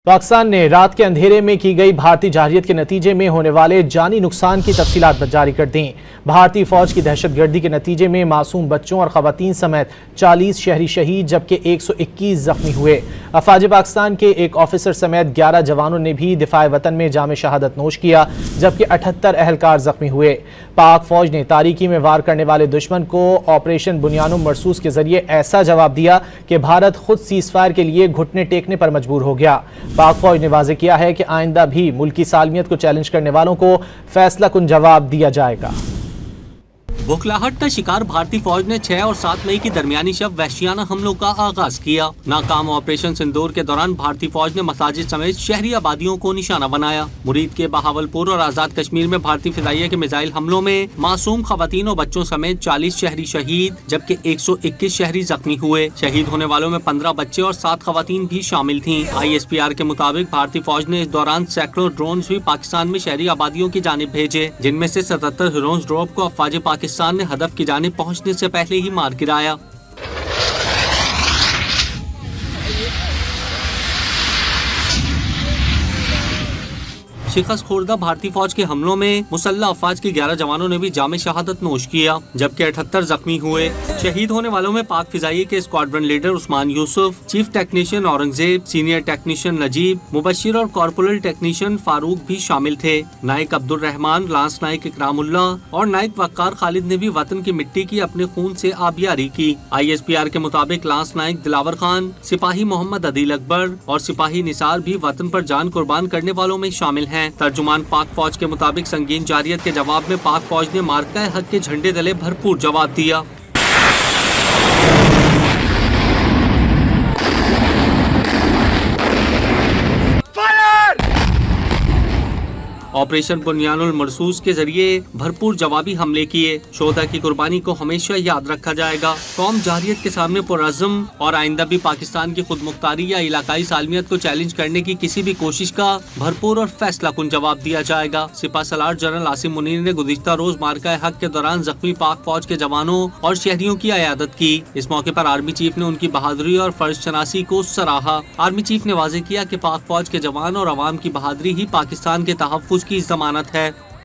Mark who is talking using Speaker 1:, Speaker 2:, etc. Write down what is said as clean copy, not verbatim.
Speaker 1: पाकिस्तान ने रात के अंधेरे में की गई भारतीय जारहियत के नतीजे में होने वाले जानी नुकसान की तफसीलात जारी कर दी। भारतीय फौज की दहशतगर्दी के नतीजे में मासूम बच्चों और खवातीन समेत 40 शहरी शहीद जबकि 121 जख्मी हुए। अफवाज पाकिस्तान के एक ऑफिसर समेत 11 जवानों ने भी दिफाए वतन में जाम शहादत नोश किया जबकि 78 अहलकार जख्मी हुए। पाक फौज ने तारीकी में वार करने वाले दुश्मन को ऑपरेशन बुनियानुम मरसूस के जरिए ऐसा जवाब दिया कि भारत खुद सीजफायर के लिए घुटने टेकने पर मजबूर हो गया। पाक फौज ने वाज़ेह किया है कि आइंदा भी मुल्की सालमियत को चैलेंज करने वालों को फैसला कुन जवाब दिया जाएगा।
Speaker 2: बौखलाहट का शिकार भारतीय फौज ने 6 और 7 मई की दरमियानी शब वहशियाना हमलों का आगाज किया। नाकाम ऑपरेशन सिंदूर के दौरान भारतीय फौज ने मसाजिद समेत शहरी आबादियों को निशाना बनाया। मुरीद के बहावलपुर और आजाद कश्मीर में भारतीय फिदाइया के मिसाइल हमलों में मासूम खवातीन और बच्चों समेत 40 शहरी शहीद जबकि 121 शहरी जख्मी हुए। शहीद होने वालों में 15 बच्चे और 7 खवातीन भी शामिल थी। ISPR के मुताबिक भारतीय फौज ने इस दौरान सैकड़ों ड्रोन भी पाकिस्तान में शहरी आबादियों की जानिब भेजे, जिनमें से 77 हिरोन्स ड्रोन को अफवाज पाकिस्तान ने हदफ की जानिब पहुंचने से पहले ही मार गिराया। शिकस्त खुर्दा भारतीय फौज के हमलों में मुसल्लह अफवाज के 11 जवानों ने भी जामे शहादत नोश किया जबकि 78 जख्मी हुए। शहीद होने वालों में पाक फिजाइये के squadron leader Usman Yusuf, chief technician Aurangzeb, senior technician Najeeb, Mubashir और कॉर्पोरल टेक्नीशियन फारूक भी शामिल थे। नायक अब्दुल रहमान, लांस नायक इकरामुल्ला और नायक वक्कार खालिद ने भी वतन की मिट्टी की अपने खून से आबियारी की। ISPR के मुताबिक लांस नायक दिलावर खान, सिपाही मोहम्मद अदील अकबर और सिपाही निसार भी वतन पर जान कुर्बान करने वालों में शामिल हैं। तर्जुमान पाक फौज के मुताबिक संगीन जारियत के जवाब में पाक फौज ने मार्का हक के झंडे तले भरपूर जवाब दिया। ऑपरेशन बुनियानुल मरसूस के जरिए भरपूर जवाबी हमले किए। शोधा की कुर्बानी को हमेशा याद रखा जाएगा। कौम जारियत के सामने पुरअज़्म और आइंदा भी पाकिस्तान की खुद मुख्तारी या इलाकाई सालमियत को चैलेंज करने की किसी भी कोशिश का भरपूर और फैसला कुन जवाब दिया जाएगा। सिपा सलार जनरल आसिम मुनीर ने गुज़िश्ता रोज मार्का हक के दौरान जख्मी पाक फौज के जवानों और शहरियों की अयादत की। इस मौके पर आर्मी चीफ ने उनकी बहादुरी और फर्ज शनासी को सराहा। आर्मी चीफ ने वाज़ेह किया कि पाक फौज के जवान और अवाम की बहादुरी ही पाकिस्तान के तहफ़्फ़ुज़ की ज़मानत है।